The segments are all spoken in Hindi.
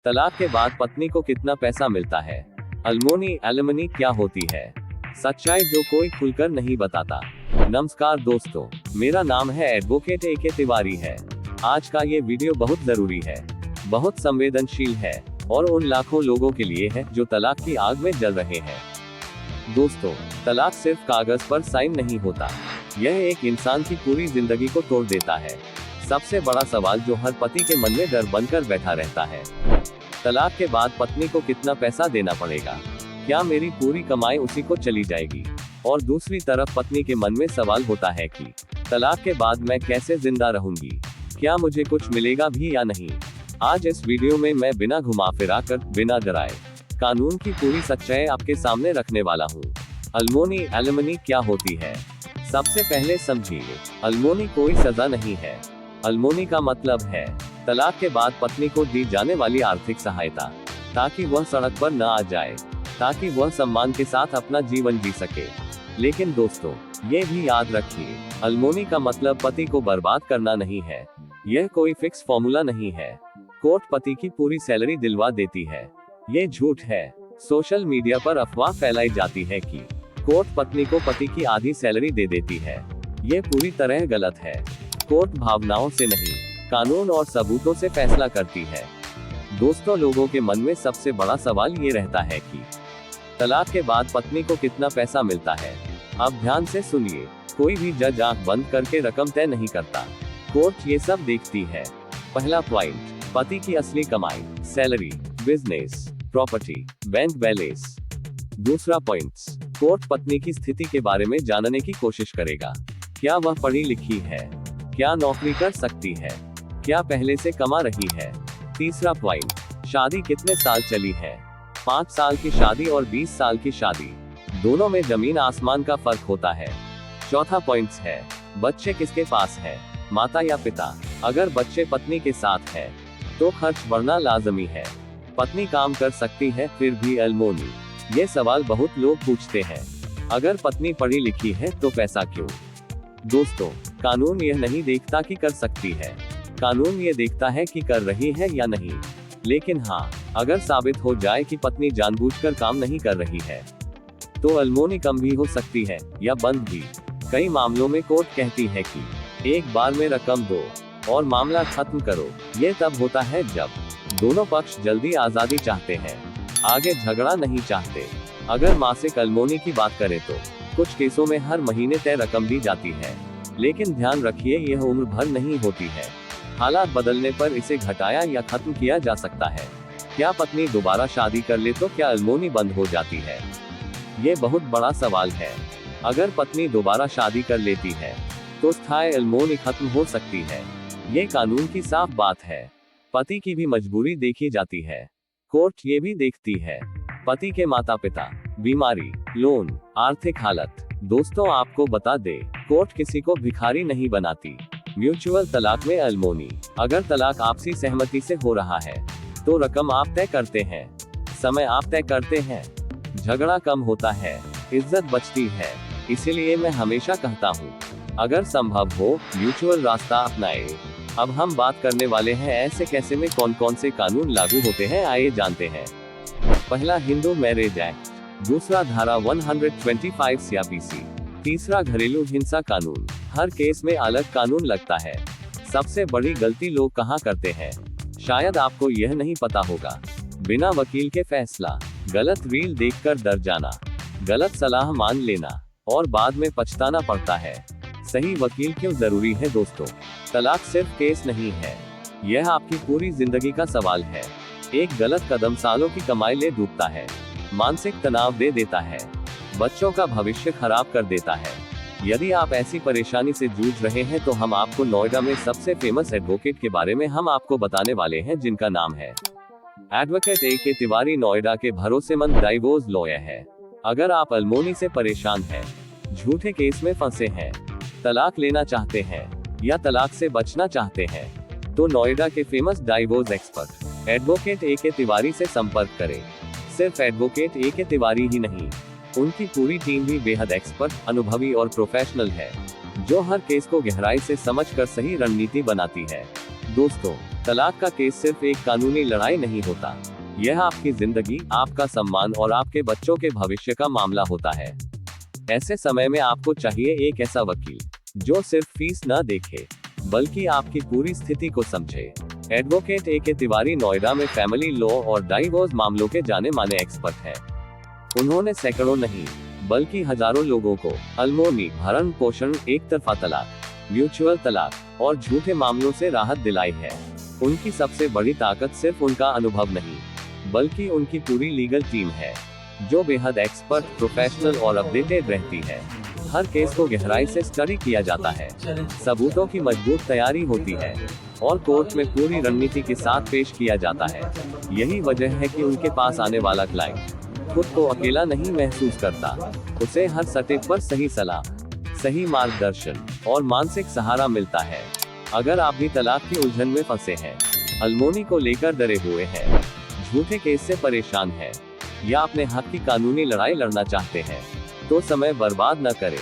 तलाक के बाद पत्नी को कितना पैसा मिलता है? एलिमनी क्या होती है? सच्चाई जो कोई खुलकर नहीं बताता। नमस्कार दोस्तों, मेरा नाम है एडवोकेट AK तिवारी है। आज का ये वीडियो बहुत जरूरी है, बहुत संवेदनशील है और उन लाखों लोगों के लिए है जो तलाक की आग में जल रहे हैं। दोस्तों, तलाक सिर्फ कागज पर साइन नहीं होता, यह एक इंसान की पूरी जिंदगी को तोड़ देता है। सबसे बड़ा सवाल जो हर पति के मन में डर बनकर बैठा रहता है, तलाक के बाद पत्नी को कितना पैसा देना पड़ेगा? क्या मेरी पूरी कमाई उसी को चली जाएगी? और दूसरी तरफ पत्नी के मन में सवाल होता है कि तलाक के बाद मैं कैसे जिंदा रहूंगी? क्या मुझे कुछ मिलेगा भी या नहीं? आज इस वीडियो में मैं बिना घुमा फिरा कर, बिना डराए, कानून की पूरी सच्चाई आपके सामने रखने वाला हूँ। एलिमनी क्या होती है? सबसे पहले समझिए, एलिमनी कोई सजा नहीं है। एलिमनी का मतलब है तलाक के बाद पत्नी को दी जाने वाली आर्थिक सहायता, ताकि वह सड़क पर न आ जाए, ताकि वह सम्मान के साथ अपना जीवन जी सके। लेकिन दोस्तों, ये भी याद रखिए, एलिमनी का मतलब पति को बर्बाद करना नहीं है। यह कोई फिक्स फॉर्मूला नहीं है। कोर्ट पति की पूरी सैलरी दिलवा देती है, ये झूठ है। सोशल मीडिया पर अफवाह फैलाई जाती है कि कोर्ट पत्नी को पति की आधी सैलरी दे देती है, ये पूरी तरह गलत है। कोर्ट भावनाओं से नहीं, कानून और सबूतों से फैसला करती है। दोस्तों, लोगों के मन में सबसे बड़ा सवाल ये रहता है कि तलाक के बाद पत्नी को कितना पैसा मिलता है। अब ध्यान से सुनिए, कोई भी जज आंख बंद करके रकम तय नहीं करता, कोर्ट ये सब देखती है। पहला पॉइंट, पति की असली कमाई, salary, business, property, bank balance. दूसरा पॉइंट, कोर्ट पत्नी की स्थिति के बारे में जानने की कोशिश करेगा। क्या वह पढ़ी लिखी है? क्या नौकरी कर सकती है? क्या पहले से कमा रही है? तीसरा पॉइंट, शादी कितने साल चली है? 5 साल की शादी और 20 साल की शादी, दोनों में जमीन आसमान का फर्क होता है। चौथा पॉइंट है, बच्चे किसके पास है, माता या पिता? अगर बच्चे पत्नी के साथ है तो खर्च बढ़ना लाजमी है। पत्नी काम कर सकती है फिर भी एलिमनी? ये सवाल बहुत लोग पूछते हैं। अगर पत्नी पढ़ी लिखी है तो पैसा क्यों? दोस्तों, कानून यह नहीं देखता कि कर सकती है, कानून ये देखता है कि कर रही है या नहीं। लेकिन हाँ, अगर साबित हो जाए कि पत्नी जानबूझकर काम नहीं कर रही है तो एलिमनी कम भी हो सकती है या बंद भी। कई मामलों में कोर्ट कहती है कि एक बार में रकम दो और मामला खत्म करो। ये तब होता है जब दोनों पक्ष जल्दी आजादी चाहते हैं, आगे झगड़ा नहीं चाहते। अगर मासिक एलिमनी की बात करें तो कुछ केसों में हर महीने तय रकम दी जाती है, लेकिन ध्यान रखिए, यह उम्र भर नहीं होती है। हालात बदलने पर इसे घटाया या खत्म किया जा सकता है। क्या पत्नी दोबारा शादी कर ले तो क्या एलिमनी बंद हो जाती है? ये बहुत बड़ा सवाल है। अगर पत्नी दोबारा शादी कर लेती है तो स्थायी एलिमनी खत्म हो सकती है, ये कानून की साफ बात है। पति की भी मजबूरी देखी जाती है, कोर्ट ये भी देखती है। पति के माता पिता, बीमारी, लोन, आर्थिक हालत। दोस्तों, आपको बता दे, कोर्ट किसी को भिखारी नहीं बनाती। म्यूचुअल तलाक में एलिमनी, अगर तलाक आपसी सहमति से हो रहा है तो रकम आप तय करते हैं, समय आप तय करते हैं, झगड़ा कम होता है, इज्जत बचती है। इसीलिए मैं हमेशा कहता हूँ, अगर संभव हो म्यूचुअल रास्ता अपनाएं। अब हम बात करने वाले हैं ऐसे कैसे में कौन कौन से कानून लागू होते हैं, आइए जानते हैं। पहला, हिंदू मैरिज एक्ट। दूसरा, धारा 125 CRPC। तीसरा, घरेलू हिंसा कानून। हर केस में अलग कानून लगता है। सबसे बड़ी गलती लोग कहाँ करते हैं, शायद आपको यह नहीं पता होगा। बिना वकील के फैसला, गलत रील देखकर डर जाना, गलत सलाह मान लेना और बाद में पछताना पड़ता है। सही वकील क्यों जरूरी है दोस्तों? तलाक सिर्फ केस नहीं है, यह आपकी पूरी जिंदगी का सवाल है। एक गलत कदम सालों की कमाई ले डूबता है, मानसिक तनाव दे देता है, बच्चों का भविष्य खराब कर देता है। यदि आप ऐसी परेशानी से जूझ रहे हैं तो हम आपको नोएडा में सबसे फेमस एडवोकेट के बारे में हम आपको बताने वाले हैं, जिनका नाम है एडवोकेट AK तिवारी। नोएडा के भरोसेमंद डाइवोर्स लॉयर है। अगर आप एलिमनी से परेशान हैं, झूठे केस में फंसे हैं, तलाक लेना चाहते हैं या तलाक से बचना चाहते हैं, तो नोएडा के famous divorce expert advocate AK Tiwari से संपर्क करें। सिर्फ एडवोकेट AK तिवारी ही नहीं, उनकी पूरी टीम भी बेहद एक्सपर्ट, अनुभवी और प्रोफेशनल है, जो हर केस को गहराई से समझकर सही रणनीति बनाती है। दोस्तों, तलाक का केस सिर्फ एक कानूनी लड़ाई नहीं होता, यह आपकी जिंदगी, आपका सम्मान और आपके बच्चों के भविष्य का मामला होता है। ऐसे समय में आपको चाहिए एक ऐसा वकील जो सिर्फ फीस न देखे बल्कि आपकी पूरी स्थिति को समझे। Advocate A K. तिवारी नोएडा में फैमिली लॉ और डाइवोर्स मामलों के जाने माने एक्सपर्ट हैं। उन्होंने सैकड़ों नहीं बल्कि हजारों लोगों को अलमोनी, भरण पोषण, एक तरफा तलाक, म्यूचुअल तलाक और झूठे मामलों से राहत दिलाई है। उनकी सबसे बड़ी ताकत सिर्फ उनका अनुभव नहीं बल्कि उनकी पूरी लीगल टीम है, जो बेहद एक्सपर्ट, प्रोफेशनल और अपडेटेड रहती है। हर केस को गहराई से स्टडी किया जाता है, सबूतों की मजबूत तैयारी होती है और कोर्ट में पूरी रणनीति के साथ पेश किया जाता है। यही वजह है कि उनके पास आने वाला क्लाइंट खुद को अकेला नहीं महसूस करता, उसे हर स्टेप पर सही सलाह, सही मार्गदर्शन और मानसिक सहारा मिलता है। अगर आप भी तलाक की उलझन में फंसे हैं, अलमोनी को लेकर डरे हुए हैं, झूठे केस से परेशान हैं या अपने हक की कानूनी लड़ाई लड़ना चाहते हैं, तो समय बर्बाद न करें।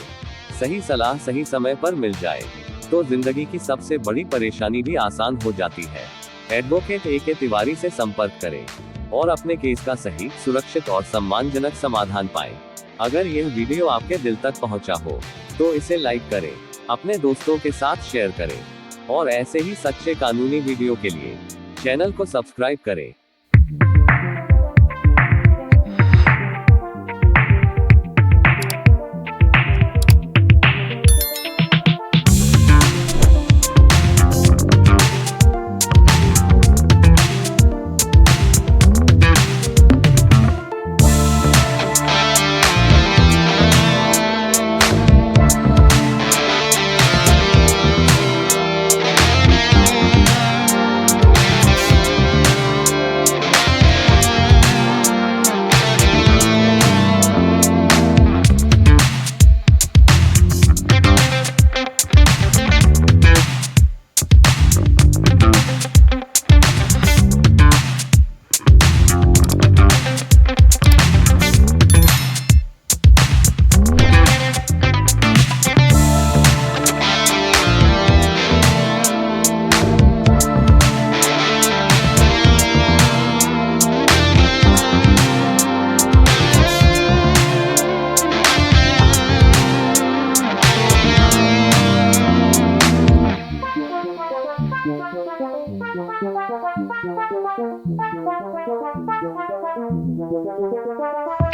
सही सलाह सही समय पर मिल जाए तो जिंदगी की सबसे बड़ी परेशानी भी आसान हो जाती है। Advocate A K. तिवारी से संपर्क करें और अपने केस का सही, सुरक्षित और सम्मानजनक समाधान पाएं। अगर यह वीडियो आपके दिल तक पहुंचा हो तो इसे लाइक करें, अपने दोस्तों के साथ शेयर करें और ऐसे ही सच्चे कानूनी वीडियो के लिए चैनल को सब्सक्राइब करें। Thank you.